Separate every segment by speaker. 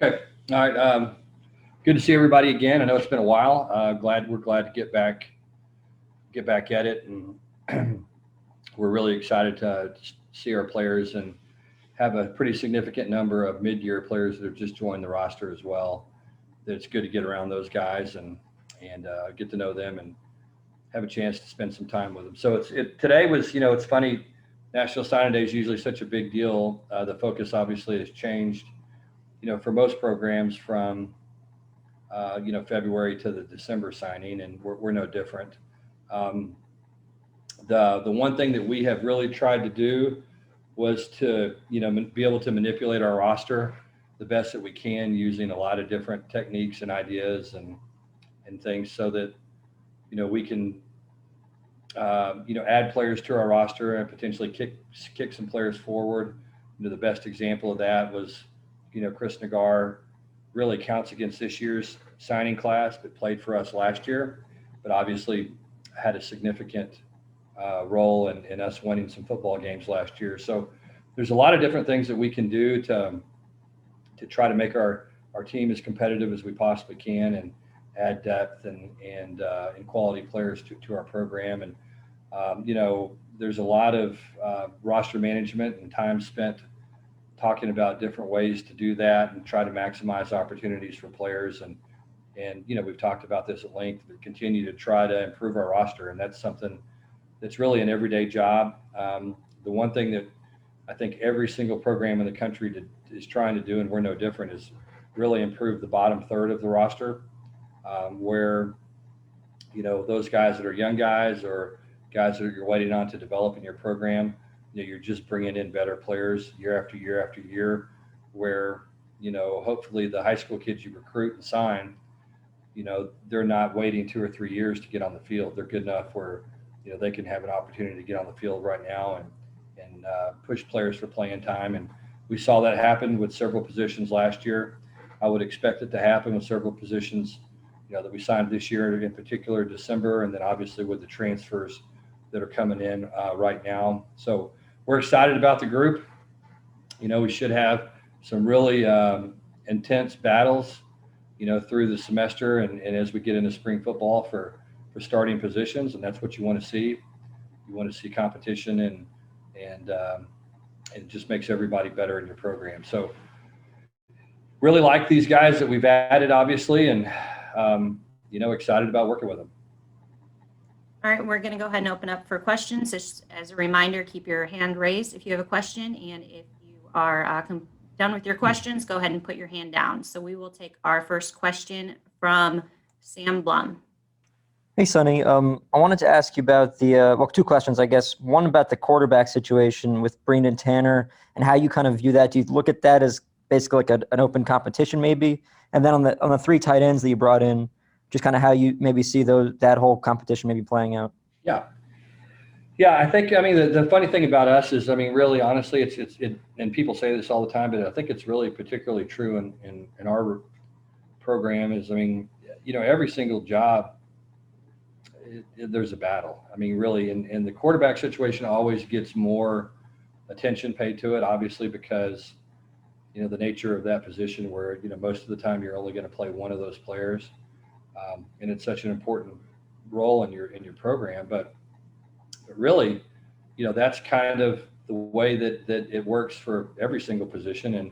Speaker 1: Okay. All right. Good to see everybody again. I know it's been a while. We're glad to get back at it, and we're really excited to see our players and have a pretty significant number of mid-year players that have just joined the roster as well. That it's good to get around those guys and get to know them and have a chance to spend some time with them. So today was, it's funny. National Signing Day is usually such a big deal. The focus obviously has changed, for most programs from February to the December signing, and we're no different. Um, the one thing that we have really tried to do was to be able to manipulate our roster the best that we can using a lot of different techniques and ideas and things so that we can add players to our roster and potentially kick some players forward. The best example of that was Chris Nagar really counts against this year's signing class, but played for us last year, but obviously had a significant role in us winning some football games last year. So there's a lot of different things that we can do to try to make our team as competitive as we possibly can and add depth and quality players to our program. And there's a lot of roster management and time spent talking about different ways to do that and try to maximize opportunities for players. And we've talked about this at length, but continue to try to improve our roster. And that's something that's really an everyday job. The one thing that I think every single program in the country is trying to do, and we're no different, is really improve the bottom third of the roster, where those guys that are young guys or guys that you're waiting on to develop in your program, you're just bringing in better players year after year after year, where hopefully the high school kids you recruit and sign, they're not waiting 2 or 3 years to get on the field. They're good enough where they can have an opportunity to get on the field right now and push players for playing time. And we saw that happen with several positions last year. I would expect it to happen with several positions, that we signed this year, in particular December, and then obviously with the transfers that are coming in right now. So we're excited about the group. We should have some really intense battles, through the semester and as we get into spring football for starting positions, and that's what you want to see. You want to see competition and it just makes everybody better in your program. So really like these guys that we've added, obviously, and excited about working with them.
Speaker 2: All right, we're going to go ahead and open up for questions. Just as a reminder, keep your hand raised if you have a question, and if you are done with your questions, go ahead and put your hand down. So we will take our first question from Sam Blum.
Speaker 3: Hey, Sonny. I wanted to ask you about two questions, I guess. One about the quarterback situation with Brendan Tanner and how you kind of view that. Do you look at that as basically like an open competition maybe? And then on the 3 tight ends that you brought in, just kind of how you maybe see that whole competition maybe playing out.
Speaker 1: Yeah, I think, the funny thing about us is, really, honestly, it's and people say this all the time, but I think it's really particularly true in our program is, every single job, there's a battle. Really, and the quarterback situation always gets more attention paid to it, obviously, because, the nature of that position where, most of the time you're only going to play one of those players. And it's such an important role in your program, but really, that's kind of the way that it works for every single position. And,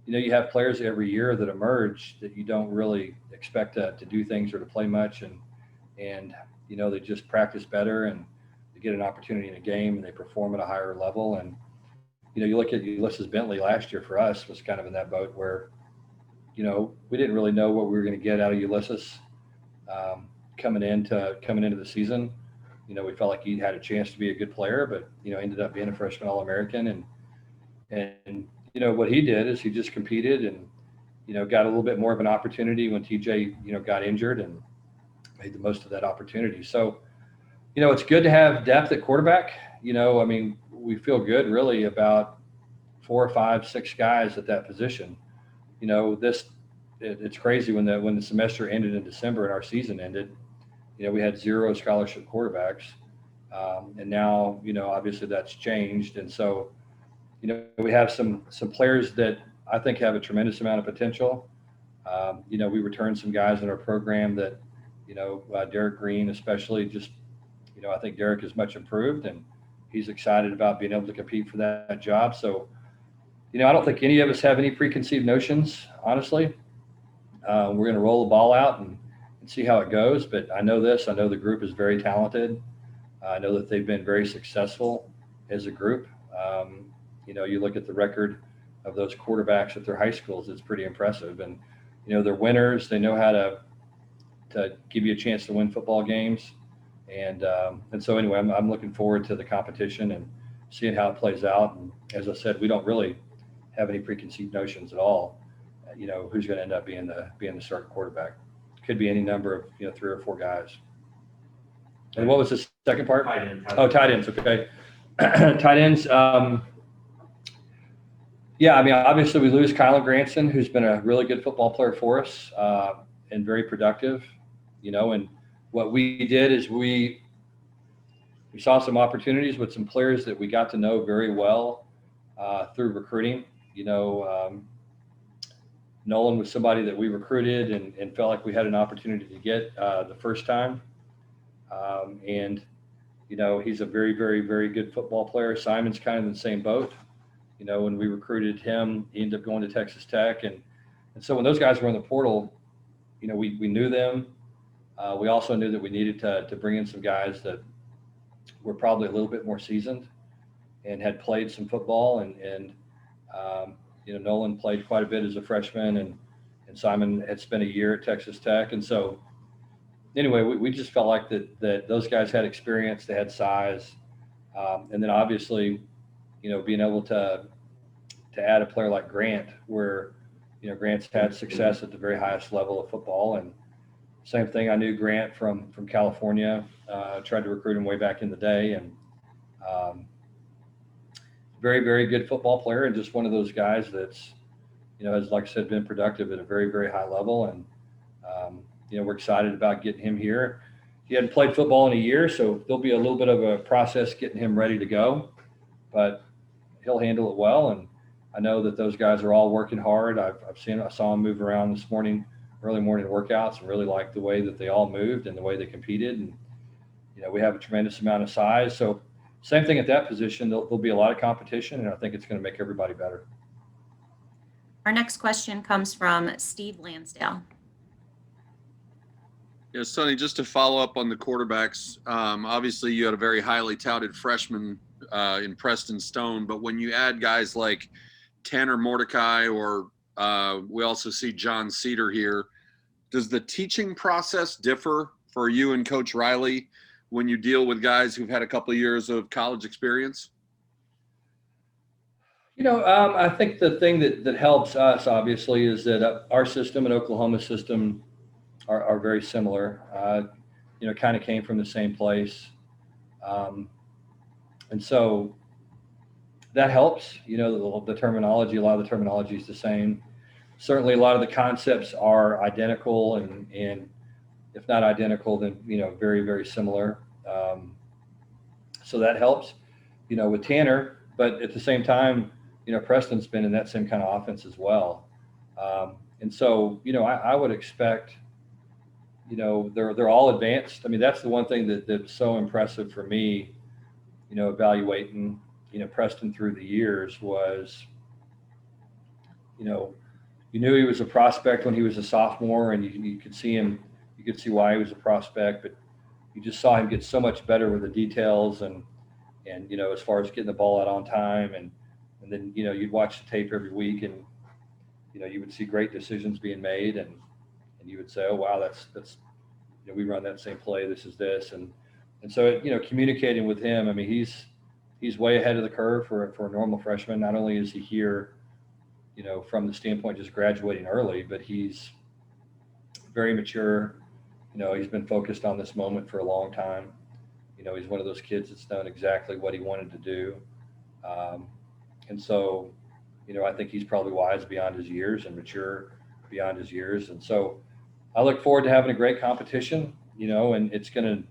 Speaker 1: you have players every year that emerge that you don't really expect to do things or to play much. And they just practice better and they get an opportunity in a game and they perform at a higher level. And, you look at Ulysses Bentley last year for us was kind of in that boat where, we didn't really know what we were going to get out of Ulysses coming into the season. We felt like he had a chance to be a good player, but, ended up being a freshman All-American. And what he did is he just competed and, got a little bit more of an opportunity when TJ, got injured and made the most of that opportunity. So, it's good to have depth at quarterback. We feel good really about 4 or 5, 6 guys at that position. It's crazy when the semester ended in December and our season ended, we had 0 scholarship quarterbacks. And now, obviously that's changed. And so, we have some players that, I think have a tremendous amount of potential. We returned some guys in our program that, Derek Green especially, just, I think Derek is much improved and he's excited about being able to compete for that job. So, I don't think any of us have any preconceived notions, honestly. We're going to roll the ball out and see how it goes. But I know the group is very talented. I know that they've been very successful as a group. You look at the record of those quarterbacks at their high schools, it's pretty impressive. And, they're winners. They know how to give you a chance to win football games. And so anyway, I'm looking forward to the competition and seeing how it plays out. And as I said, we don't really have any preconceived notions at all. Who's going to end up being the starting quarterback? Could be any number of 3 or 4 guys. And what was the second part?
Speaker 4: Tight ends.
Speaker 1: Oh, tight ends. Okay. Tight ends. Obviously we lose Kylan Granson, who's been a really good football player for us and very productive. And what we did is we saw some opportunities with some players that we got to know very well through recruiting. Nolan was somebody that we recruited and felt like we had an opportunity to get the first time. He's a very, very, very good football player. Simon's kind of in the same boat. When we recruited him, he ended up going to Texas Tech. And so when those guys were in the portal, we knew them. We also knew that we needed to bring in some guys that were probably a little bit more seasoned and had played some football. And Nolan played quite a bit as a freshman, and Simon had spent a year at Texas Tech. And so anyway, we just felt like that those guys had experience, they had size. And then obviously, being able to add a player like Grant, where, Grant's had success at the very highest level of football. And same thing, I knew Grant from California, tried to recruit him way back in the day, and very, very good football player, and just one of those guys that's, has, like I said, been productive at a very, very high level. And, we're excited about getting him here. He hadn't played football in a year, so there'll be a little bit of a process getting him ready to go, but he'll handle it well. And I know that those guys are all working hard. I saw him move around this morning, early morning workouts, and really liked the way that they all moved and the way they competed. And, we have a tremendous amount of size. So same thing at that position. There'll be a lot of competition, and I think it's going to make everybody better.
Speaker 2: Our next question comes from Steve Lansdale.
Speaker 5: Yeah, Sonny, just to follow up on the quarterbacks, obviously you had a very highly touted freshman in Preston Stone, but when you add guys like Tanner Mordecai or we also see John Cedar here, does the teaching process differ for you and Coach Riley when you deal with guys who've had a couple of years of college experience?
Speaker 1: I think the thing that helps us, obviously, is that our system and Oklahoma's system are very similar. Kind of came from the same place. And so that helps. The terminology, a lot of the terminology is the same. Certainly a lot of the concepts are identical, and if not identical, then, very, very similar. So that helps, with Tanner. But at the same time, Preston's been in that same kind of offense as well. And so, I would expect, they're all advanced. I mean, that's the one thing that's so impressive for me, evaluating, Preston through the years was, you knew he was a prospect when he was a sophomore, and you could see him, you could see why he was a prospect, but you just saw him get so much better with the details and as far as getting the ball out on time. And then, you'd watch the tape every week, and, you would see great decisions being made, and you would say, oh, wow, that's we run that same play. This is this. And so, communicating with him, I mean, he's way ahead of the curve for a normal freshman. Not only is he here, from the standpoint just graduating early, but he's very mature. He's been focused on this moment for a long time. He's one of those kids that's done exactly what he wanted to do. And so, I think he's probably wise beyond his years and mature beyond his years. And so I look forward to having a great competition, and it's going to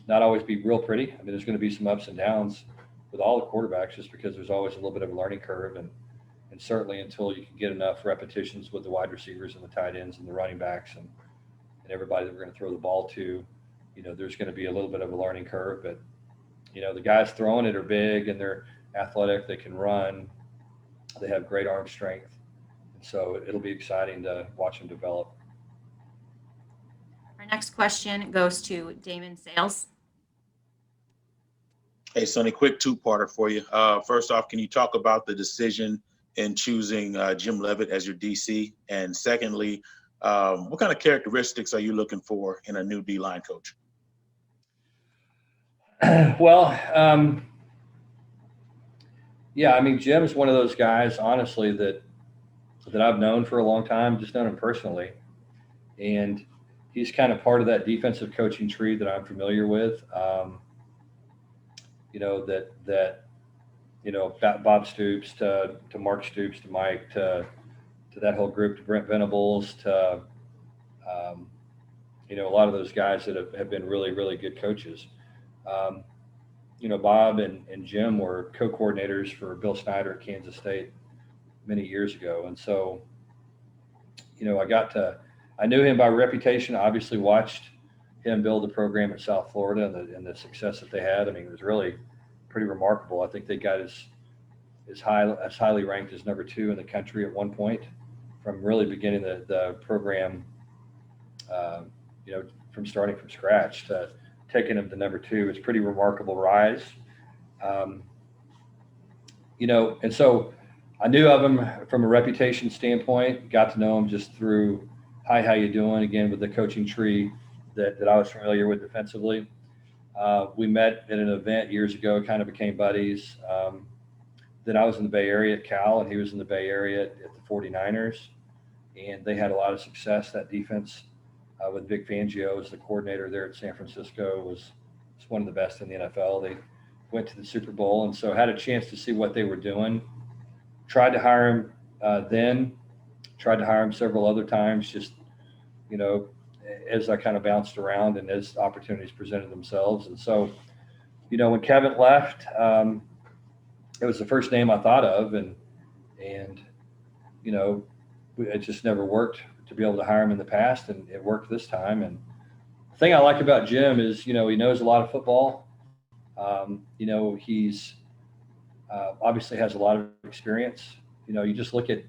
Speaker 1: not always be real pretty. I mean, there's going to be some ups and downs with all the quarterbacks just because there's always a little bit of a learning curve. And And certainly until you can get enough repetitions with the wide receivers and the tight ends and the running backs and everybody that we're going to throw the ball to, there's going to be a little bit of a learning curve. But, the guys throwing it are big and they're athletic. They can run. They have great arm strength. And so it'll be exciting to watch them develop.
Speaker 2: Our next question goes to Damon Sales.
Speaker 4: Hey, Sonny, quick two-parter for you. First off, can you talk about the decision in choosing Jim Leavitt as your DC? And secondly, what kind of characteristics are you looking for in a new D-line coach?
Speaker 1: Well, yeah, I mean, Jim's one of those guys, honestly, that I've known for a long time, just known him personally. And he's kind of part of that defensive coaching tree that I'm familiar with. Bob Stoops to Mark Stoops to Mike to that whole group, to Brent Venables to, a lot of those guys that have been really, really good coaches. Bob and Jim were co-coordinators for Bill Snyder at Kansas State many years ago. And so, I knew him by reputation, obviously watched him build the program at South Florida and the success that they had. I mean, it was really pretty remarkable. I think they got as highly ranked as number 2 in the country at one point, from really beginning the program, from starting from scratch to taking them to number 2. It's a pretty remarkable rise. And so I knew of him from a reputation standpoint, got to know him just through, hi, how you doing? Again, with the coaching tree that I was familiar with defensively. We met at an event years ago, kind of became buddies. Then I was in the Bay Area at Cal, and he was in the Bay Area at the 49ers. And they had a lot of success. That defense with Vic Fangio as the coordinator there at San Francisco was one of the best in the NFL. They went to the Super Bowl, and so had a chance to see what they were doing. Tried to hire him then, tried to hire him several other times, just, as I kind of bounced around and as opportunities presented themselves. And so, when Kevin left, it was the first name I thought of, and it just never worked to be able to hire him in the past, and it worked this time. And the thing I like about Jim is, he knows a lot of football. He's obviously has a lot of experience. You just look at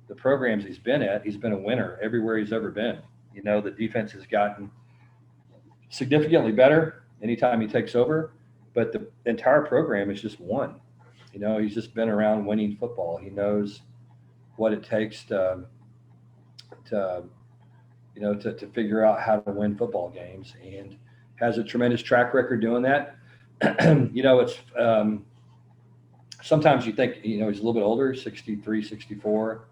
Speaker 1: the programs he's been at, he's been a winner everywhere he's ever been. The defense has gotten significantly better anytime he takes over, but the entire program is just won. He's just been around winning football. He knows what it takes to figure out how to win football games, and has a tremendous track record doing that. It's sometimes you think, he's a little bit older, 63, 64.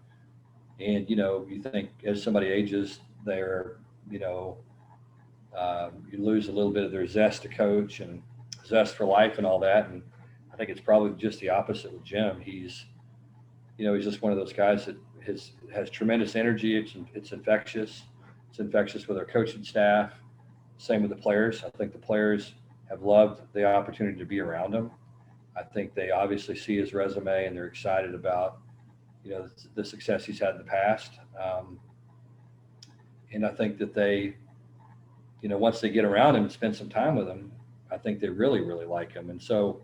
Speaker 1: And, you think as somebody ages, they're, you lose a little bit of their zest to coach and zest for life and all that. And I think it's probably just the opposite with Jim. He's just one of those guys that has tremendous energy. It's infectious. It's infectious with our coaching staff. Same with the players. I think the players have loved the opportunity to be around him. I think they obviously see his resume and they're excited about, the success he's had in the past. And I think that they, once they get around him and spend some time with him, I think they really, really like him. And so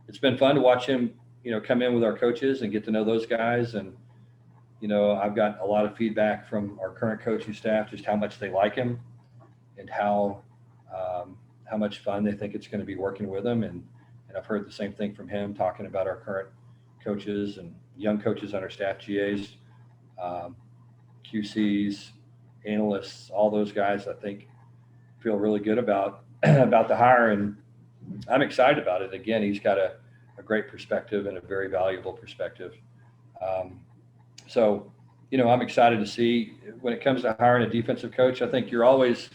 Speaker 1: it's been fun to watch him, come in with our coaches and get to know those guys. And, I've got a lot of feedback from our current coaching staff, just how much they like him and how much fun they think it's going to be working with him. And I've heard the same thing from him, talking about our current coaches and young coaches on our staff, GAs, QCs, analysts, all those guys, I think, feel really good about the hire. And I'm excited about it. Again, he's got a great perspective and a very valuable perspective. So, I'm excited to see when it comes to hiring a defensive coach. I think you're always,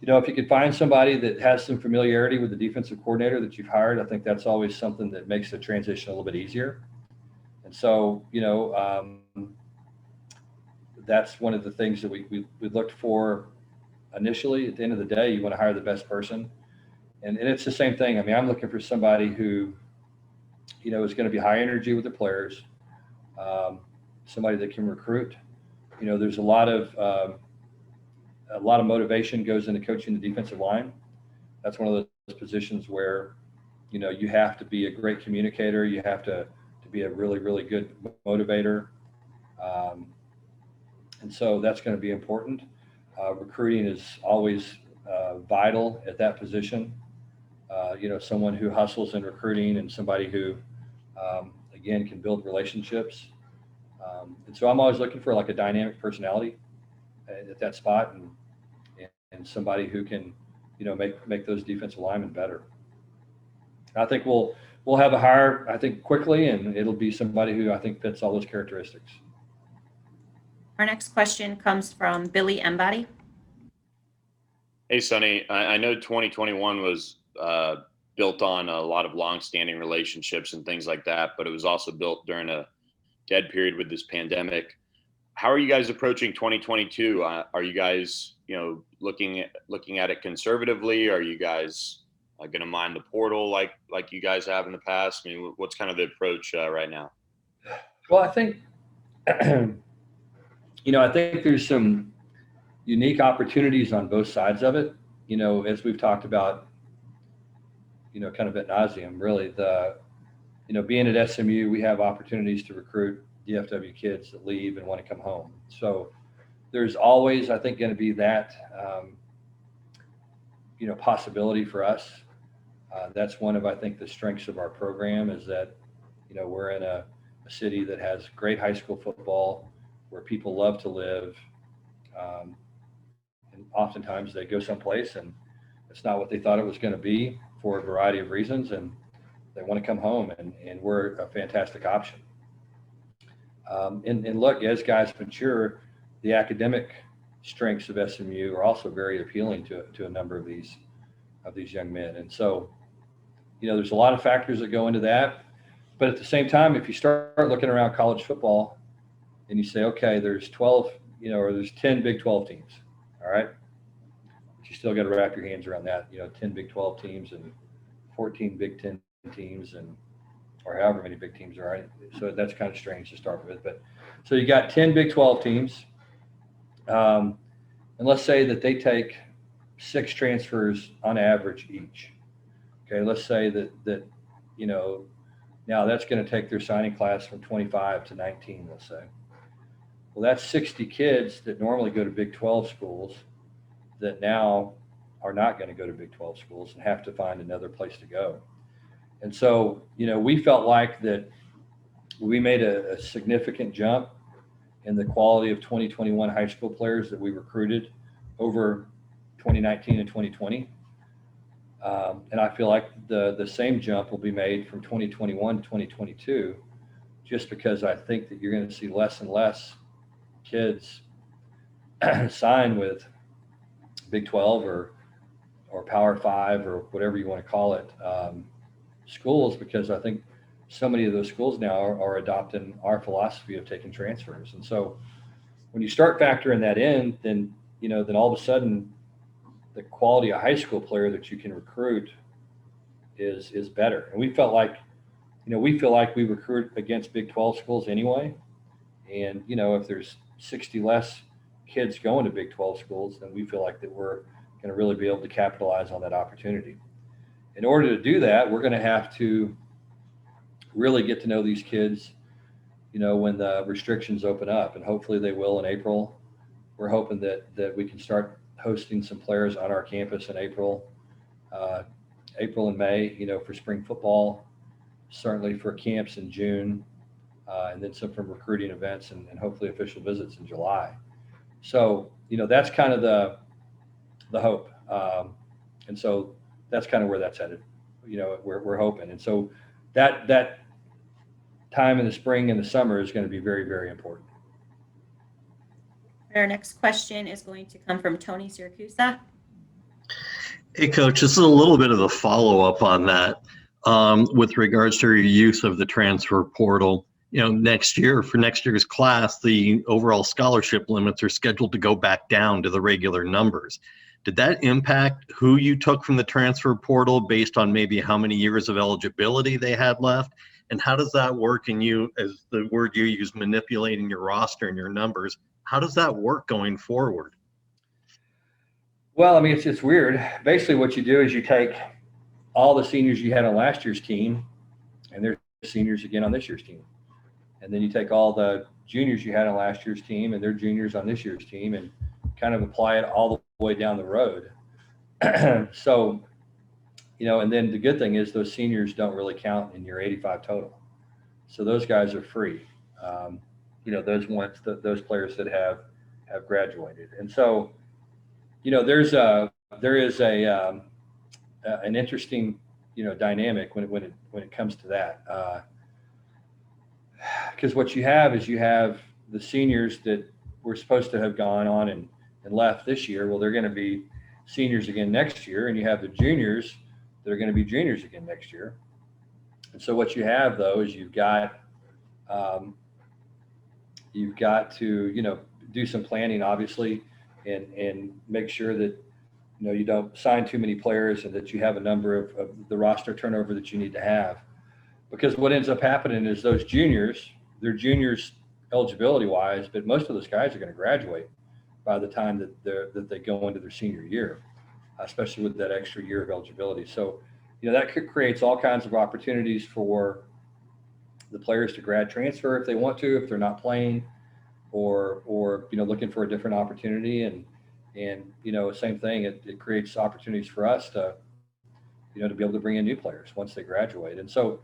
Speaker 1: if you could find somebody that has some familiarity with the defensive coordinator that you've hired, I think that's always something that makes the transition a little bit easier. And so, that's one of the things that we looked for initially. At the end of the day, you want to hire the best person. And it's the same thing. I mean, I'm looking for somebody who, is going to be high energy with the players, somebody that can recruit. There's a lot of motivation goes into coaching the defensive line. That's one of those positions where, you have to be a great communicator. You have to be a really, really good motivator. And so that's going to be important. Recruiting is always vital at that position. Someone who hustles in recruiting and somebody who, again, can build relationships. And so I'm always looking for like a dynamic personality at that spot and somebody who can, make those defensive linemen better. I think we'll have a hire, I think, quickly, and it'll be somebody who I think fits all those characteristics.
Speaker 2: Our next question comes from Billy Embody.
Speaker 6: Hey, Sonny. I know 2021 was built on a lot of long-standing relationships and things like that, but it was also built during a dead period with this pandemic. How are you guys approaching 2022? Are you guys, looking at it conservatively? Are you guys going to mine the portal like you guys have in the past? I mean, what's kind of the approach right now?
Speaker 1: Well, I think, I think there's some unique opportunities on both sides of it. As we've talked about, kind of ad nauseum, really, being at SMU, we have opportunities to recruit DFW kids that leave and want to come home. So there's always, I think, going to be that, possibility for us. That's one of, I think, the strengths of our program is that, we're in a city that has great high school football where people love to live. And oftentimes they go someplace and it's not what they thought it was going to be for a variety of reasons. And they want to come home and we're a fantastic option. And look, as guys mature, the academic strengths of SMU are also very appealing to a number of these young men. And so, there's a lot of factors that go into that. But at the same time, if you start looking around college football and you say, okay, there's 12, or there's 10 Big 12 teams, all right? But you still got to wrap your hands around that, 10 Big 12 teams and 14 Big 10 teams or however many big teams there are. So that's kind of strange to start with. But so you got 10 Big 12 teams. And let's say that they take 6 transfers on average each. Okay, let's say that now that's going to take their signing class from 25 to 19, let's say. Well, that's 60 kids that normally go to Big 12 schools that now are not going to go to Big 12 schools and have to find another place to go. And so, we felt like that we made a significant jump in the quality of 2021 high school players that we recruited over 2019 and 2020. And I feel like the same jump will be made from 2021 to 2022, just because I think that you're going to see less and less kids sign with Big 12 or Power 5 or whatever you want to call it, schools, because I think so many of those schools now are adopting our philosophy of taking transfers. And so when you start factoring that in, then all of a sudden the quality of high school player that you can recruit is better. And we felt like, we feel like we recruit against Big 12 schools anyway. And, if there's 60 less kids going to Big 12 schools, then we feel like that we're going to really be able to capitalize on that opportunity. In order to do that, we're going to have to really get to know these kids, when the restrictions open up, and hopefully they will in April. We're hoping that we can start hosting some players on our campus in April and May, for spring football, certainly for camps in June, and then some from recruiting events and hopefully official visits in July. So, that's kind of the hope. And so that's kind of where that's headed. We're hoping. And so that time in the spring and the summer is going to be very, very important.
Speaker 2: Our next question is going to come from Tony Siracusa.
Speaker 7: Hey, Coach, this is a little bit of a follow-up on that with regards to your use of the transfer portal. Next year, for next year's class, the overall scholarship limits are scheduled to go back down to the regular numbers. Did that impact who you took from the transfer portal based on maybe how many years of eligibility they had left? And how does that work in you, as the word you use, manipulating your roster and your numbers? How does that work going forward?
Speaker 1: Well, I mean, it's weird. Basically, what you do is you take all the seniors you had on last year's team, and they're seniors again on this year's team. And then you take all the juniors you had on last year's team, and they're juniors on this year's team, and kind of apply it all the way down the road. So, and then the good thing is those seniors don't really count in your 85 total. So those guys are free. Those players that have graduated. And so, there is an interesting, dynamic when it comes to that. Because what you have is the seniors that were supposed to have gone on and left this year. Well, they're going to be seniors again next year, and you have the juniors that are going to be juniors again next year. And so what you have, though, is you've got to do some planning, obviously, and make sure that you don't sign too many players and that you have a number of the roster turnover that you need to have. Because what ends up happening is those juniors, they're juniors eligibility wise, but most of those guys are going to graduate by the time that they go into their senior year, especially with that extra year of eligibility. So, that creates all kinds of opportunities for the players to grad transfer if they want to, if they're not playing, or looking for a different opportunity. And same thing, it creates opportunities for us to be able to bring in new players once they graduate. And so,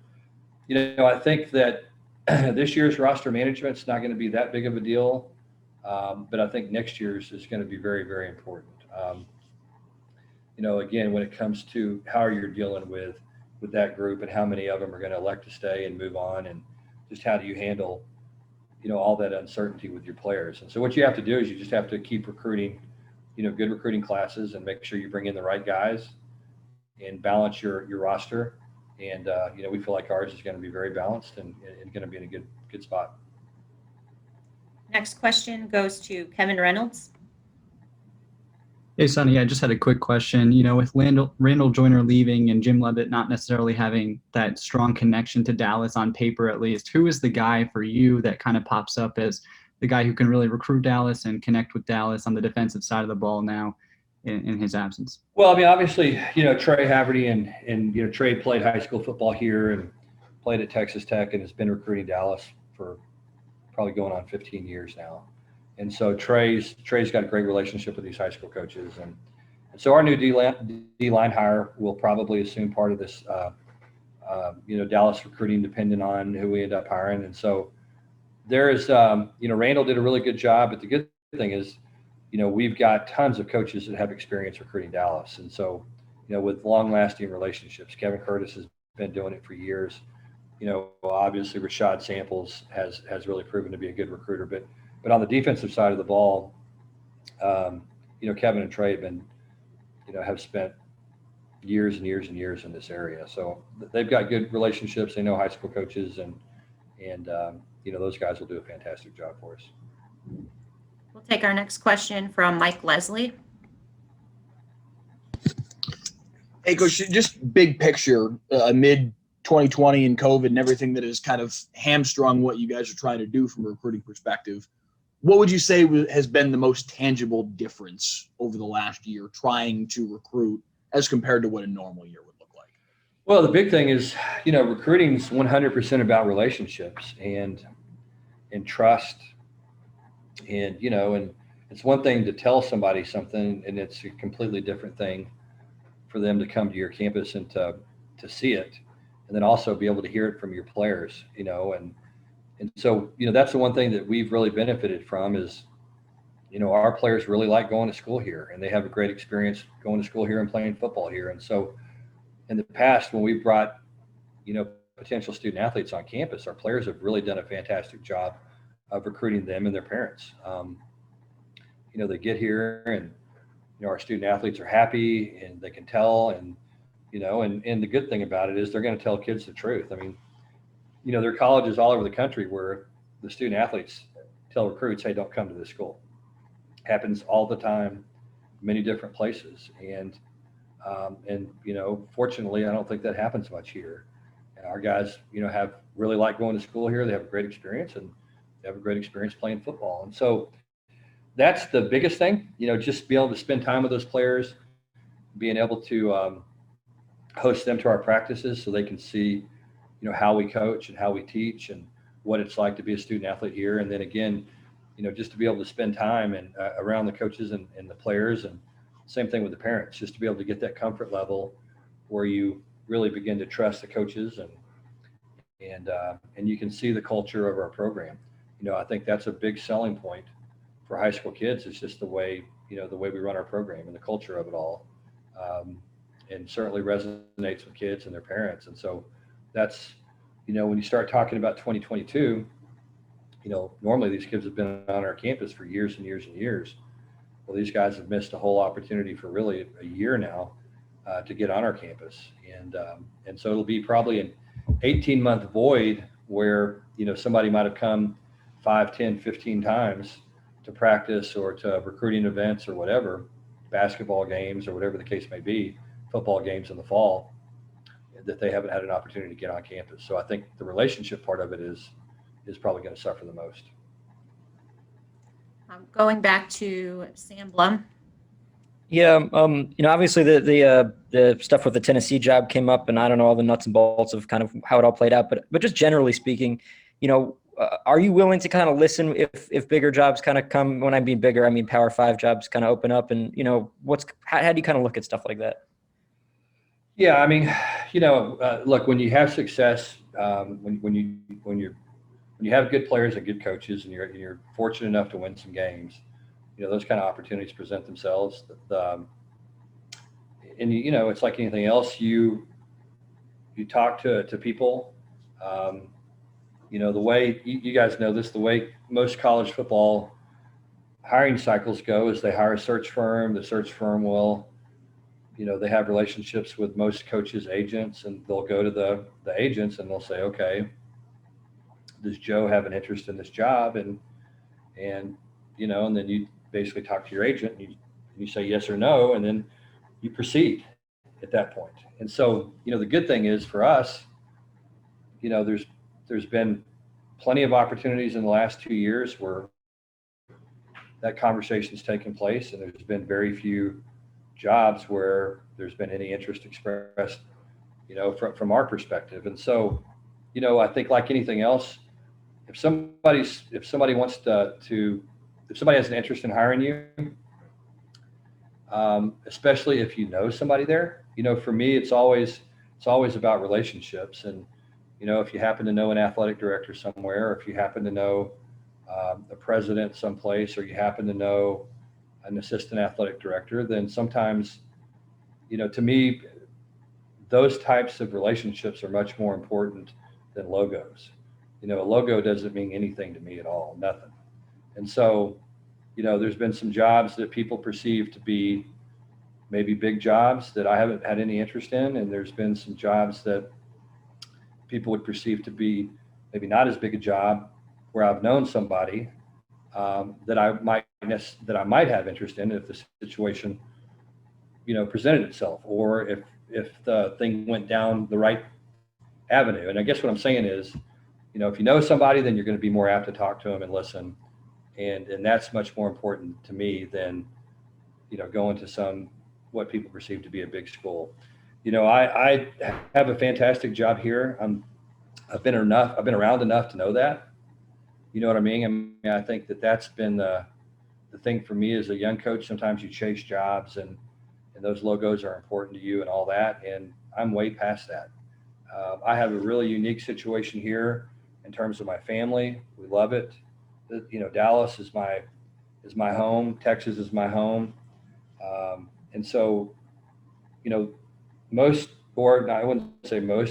Speaker 1: I think that this year's roster management is not going to be that big of a deal, but I think next year's is going to be very, very important. Again, when it comes to how you're dealing with that group and how many of them are going to elect to stay and move on, and just how do you handle, all that uncertainty with your players. And so what you have to do is you just have to keep recruiting, good recruiting classes, and make sure you bring in the right guys and balance your roster. And, we feel like ours is going to be very balanced and going to be in a good spot.
Speaker 2: Next question goes to Kevin Reynolds.
Speaker 8: Hey, Sonny, I just had a quick question. With Randall Joyner leaving and Jim Leavitt not necessarily having that strong connection to Dallas on paper, at least, who is the guy for you that kind of pops up as the guy who can really recruit Dallas and connect with Dallas on the defensive side of the ball now in his absence?
Speaker 1: Well, I mean, obviously, Trey Haverty and Trey played high school football here and played at Texas Tech and has been recruiting Dallas for probably going on 15 years now. And so Trey's got a great relationship with these high school coaches. And so our new D-line hire will probably assume part of this, Dallas recruiting, depending on who we end up hiring. And so there is, Randall did a really good job. But the good thing is, we've got tons of coaches that have experience recruiting Dallas. And so, with long-lasting relationships, Kevin Curtis has been doing it for years. Obviously Rashad Samples has really proven to be a good recruiter. But on the defensive side of the ball, Kevin and Trey have spent years and years and years in this area. So they've got good relationships. They know high school coaches, and those guys will do a fantastic job for us.
Speaker 2: We'll take our next question from Mike Leslie.
Speaker 9: Hey, Coach, just big picture amid 2020 and COVID and everything that has kind of hamstrung what you guys are trying to do from a recruiting perspective. What would you say has been the most tangible difference over the last year trying to recruit as compared to what a normal year would look like?
Speaker 1: Well, the big thing is, recruiting is 100% about relationships and trust. And, and it's one thing to tell somebody something, and it's a completely different thing for them to come to your campus and to see it, and then also be able to hear it from your players, and so, that's the one thing that we've really benefited from is, our players really like going to school here, and they have a great experience going to school here and playing football here. And so in the past, when we brought, potential student athletes on campus, our players have really done a fantastic job of recruiting them and their parents. They get here and, our student athletes are happy and they can tell, and, and the good thing about it is they're going to tell kids the truth. I mean, there are colleges all over the country where the student athletes tell recruits, hey, don't come to this school. Happens all the time, many different places. And fortunately, I don't think that happens much here. our guys, have really liked going to school here. They have a great experience, and they have a great experience playing football. And so that's the biggest thing, just be able to spend time with those players, being able to host them to our practices so they can see, how we coach and how we teach and what it's like to be a student athlete here. And then again, just to be able to spend time and around the coaches and the players, and same thing with the parents, just to be able to get that comfort level where you really begin to trust the coaches and you can see the culture of our program. I think that's a big selling point for high school kids. It's just the way we run our program and the culture of it all. And certainly resonates with kids and their parents. And so that's, when you start talking about 2022, normally these kids have been on our campus for years and years and years. Well, these guys have missed a whole opportunity for really a year now to get on our campus. And so it'll be probably an 18-month void where, somebody might have come 5, 10, 15 times to practice or to recruiting events or whatever, basketball games or whatever the case may be, football games in the fall, that they haven't had an opportunity to get on campus. So I think the relationship part of it is probably going to suffer the most.
Speaker 2: Going back to Sam Blum.
Speaker 3: Yeah, obviously the stuff with the Tennessee job came up, and I don't know all the nuts and bolts of kind of how it all played out, but just generally speaking, are you willing to kind of listen if bigger jobs kind of come? When I mean bigger, I mean Power 5 jobs kind of open up, and how do you kind of look at stuff like that?
Speaker 1: Yeah, I mean, look, when you have success, when you have good players and good coaches, and you're fortunate enough to win some games, those kind of opportunities present themselves. And it's like anything else. You talk to people. The way you guys know this, the way most college football hiring cycles go is they hire a search firm. The search firm will, they have relationships with most coaches' agents, and they'll go to the agents and they'll say, okay, does Joe have an interest in this job? And then you basically talk to your agent and you say yes or no, and then you proceed at that point. And so, the good thing is for us, there's been plenty of opportunities in the last 2 years where that conversation's taken place, and there's been very few jobs where there's been any interest expressed, from our perspective. And so, I think like anything else, if somebody wants if somebody has an interest in hiring you, especially if somebody there, for me, it's always about relationships. And, if you happen to know an athletic director somewhere, or if you happen to know a president someplace, or you happen to know an assistant athletic director, then sometimes, to me, those types of relationships are much more important than logos. A logo doesn't mean anything to me at all, nothing. And so, there's been some jobs that people perceive to be maybe big jobs that I haven't had any interest in. And there's been some jobs that people would perceive to be maybe not as big a job where I've known somebody that I might have interest in if the situation, presented itself, or if the thing went down the right avenue. And I guess what I'm saying is, if you know somebody, then you're going to be more apt to talk to them and listen. And that's much more important to me than, going to what people perceive to be a big school. I have a fantastic job here. I've been around enough to know that. You know what I mean? I think that's been the thing for me as a young coach. Sometimes you chase jobs and those logos are important to you and all that. And I'm way past that. I have a really unique situation here in terms of my family. We love it. Dallas is my home. Texas is my home. And so,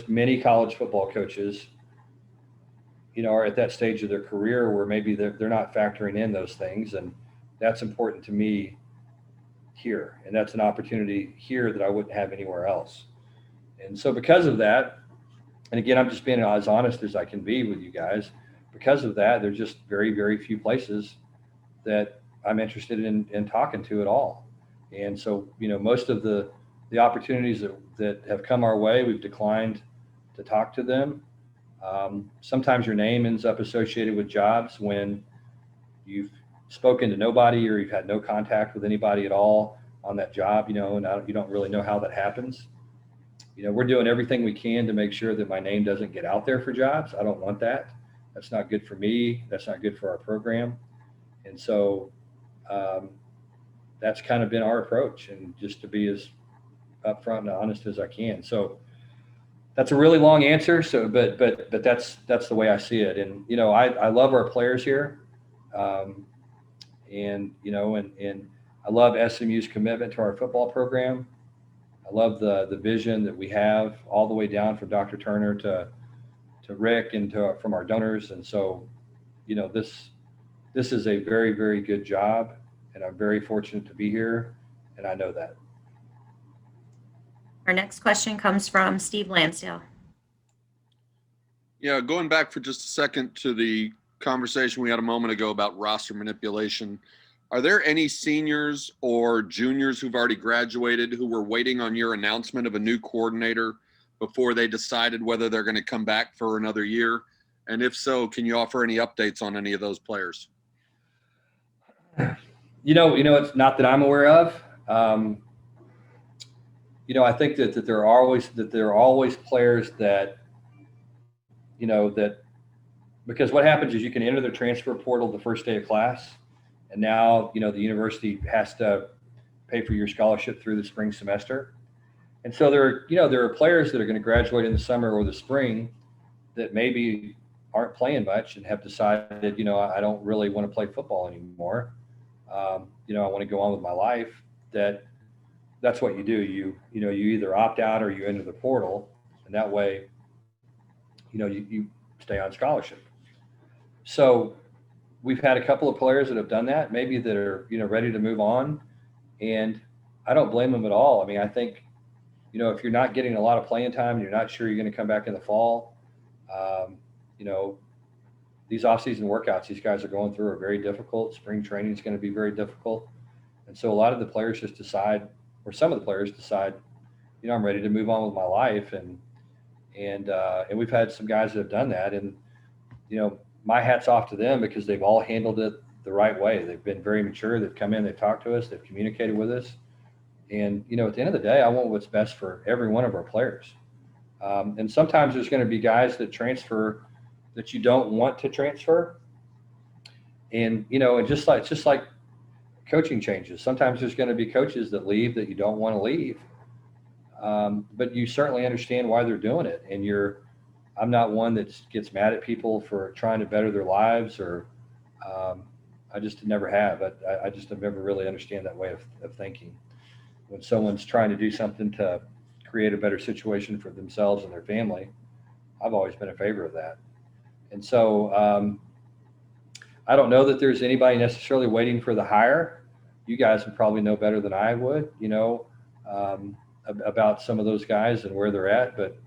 Speaker 1: many college football coaches, are at that stage of their career where maybe they're not factoring in those things. And that's important to me here. And that's an opportunity here that I wouldn't have anywhere else. And so because of that, and again, I'm just being as honest as I can be with you guys, because of that, there's just very, very few places that I'm interested in talking to at all. And so, most of the opportunities that have come our way, we've declined to talk to them. Sometimes your name ends up associated with jobs when you've spoken to nobody or you've had no contact with anybody at all on that job, and you don't really know how that happens. We're doing everything we can to make sure that my name doesn't get out there for jobs. I don't want that. That's not good for me. That's not good for our program. And so that's kind of been our approach, and just to be as upfront and honest as I can. So that's a really long answer. So, but that's the way I see it. And, I love our players here. And I love SMU's commitment to our football program. I love the vision that we have all the way down from Dr. Turner to Rick and from our donors. And so, this is a very, very good job, and I'm very fortunate to be here, and I know that.
Speaker 2: Our next question comes from Steve Lansdale.
Speaker 5: Yeah, going back for just a second to the conversation we had a moment ago about roster manipulation. Are there any seniors or juniors who've already graduated who were waiting on your announcement of a new coordinator before they decided whether they're going to come back for another year? And if so, can you offer any updates on any of those players?
Speaker 1: It's not that I'm aware of. I think that there are always players that, because what happens is you can enter the transfer portal the first day of class, and now, the university has to pay for your scholarship through the spring semester. And so there are players that are going to graduate in the summer or the spring that maybe aren't playing much and have decided, I don't really want to play football anymore. I want to go on with my life. That's what you do. You either opt out or you enter the portal, and that way, you stay on scholarship. So we've had a couple of players that have done that, maybe that are, ready to move on, and I don't blame them at all. I mean, I think, if you're not getting a lot of playing time and you're not sure you're going to come back in the fall, these off-season workouts these guys are going through are very difficult. Spring training is going to be very difficult. And so a lot of the players just decide, or some of the players decide, I'm ready to move on with my life. And we've had some guys that have done that, and, my hat's off to them because they've all handled it the right way. They've been very mature. They've come in, they've talked to us, they've communicated with us. And, at the end of the day, I want what's best for every one of our players. And sometimes there's going to be guys that transfer that you don't want to transfer. And, and just like coaching changes, sometimes there's going to be coaches that leave that you don't want to leave. But you certainly understand why they're doing it. And I'm not one that gets mad at people for trying to better their lives, or I just never have. I just have never really understand that way of thinking. When someone's trying to do something to create a better situation for themselves and their family, I've always been in favor of that. And so I don't know that there's anybody necessarily waiting for the hire. You guys would probably know better than I would, about some of those guys and where they're at. But,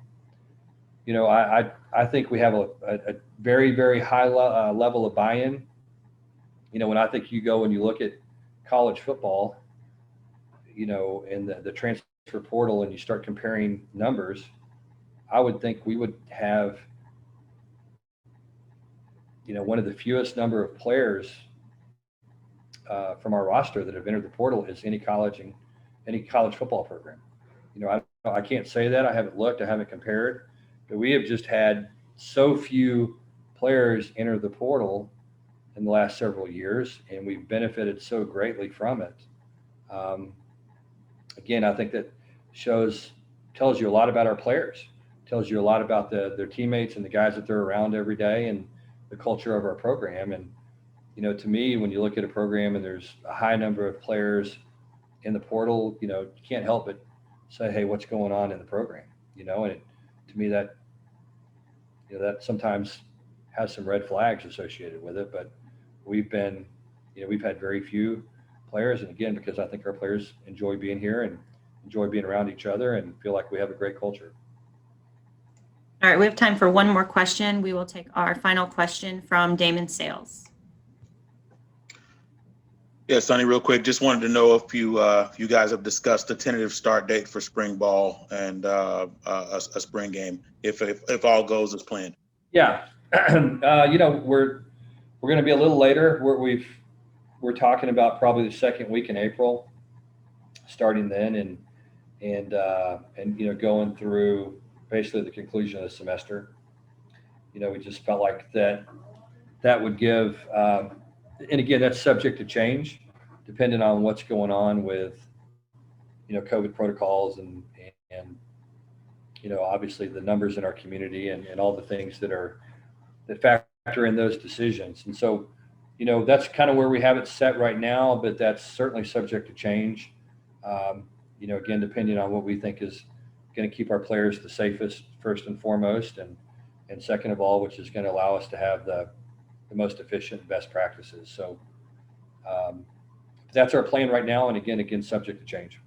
Speaker 1: I think we have a very, very high level of buy-in. When I think you go and you look at college football, in the transfer portal, and you start comparing numbers, I would think we would have, one of the fewest number of players from our roster that have entered the portal is any college football program. I can't say that. I haven't looked. I haven't compared. But we have just had so few players enter the portal in the last several years, and we've benefited so greatly from it. Again, I think that tells you a lot about our players, tells you a lot about their teammates and the guys that they're around every day, and the culture of our program. And, to me, when you look at a program and there's a high number of players in the portal, you can't help but say, hey, what's going on in the program? And to me, that sometimes has some red flags associated with it. But we've had very few players. And again, because I think our players enjoy being here and enjoy being around each other and feel like we have a great culture.
Speaker 2: All right, we have time for one more question. We will take our final question from Damon Sales.
Speaker 4: Yeah, Sonny, real quick, just wanted to know if you guys have discussed a tentative start date for spring ball and a spring game, if all goes as planned.
Speaker 1: Yeah, we're going to be a little later. We're talking about probably the second week in April, starting then, and going through basically the conclusion of the semester. We just felt like that would give, and again, that's subject to change, depending on what's going on with COVID protocols and obviously the numbers in our community and all the things that factor in those decisions. And so, that's kind of where we have it set right now, but that's certainly subject to change. Again, depending on what we think is going to keep our players the safest, first and foremost, and second of all, which is going to allow us to have the most efficient, best practices. So that's our plan right now. And again, subject to change.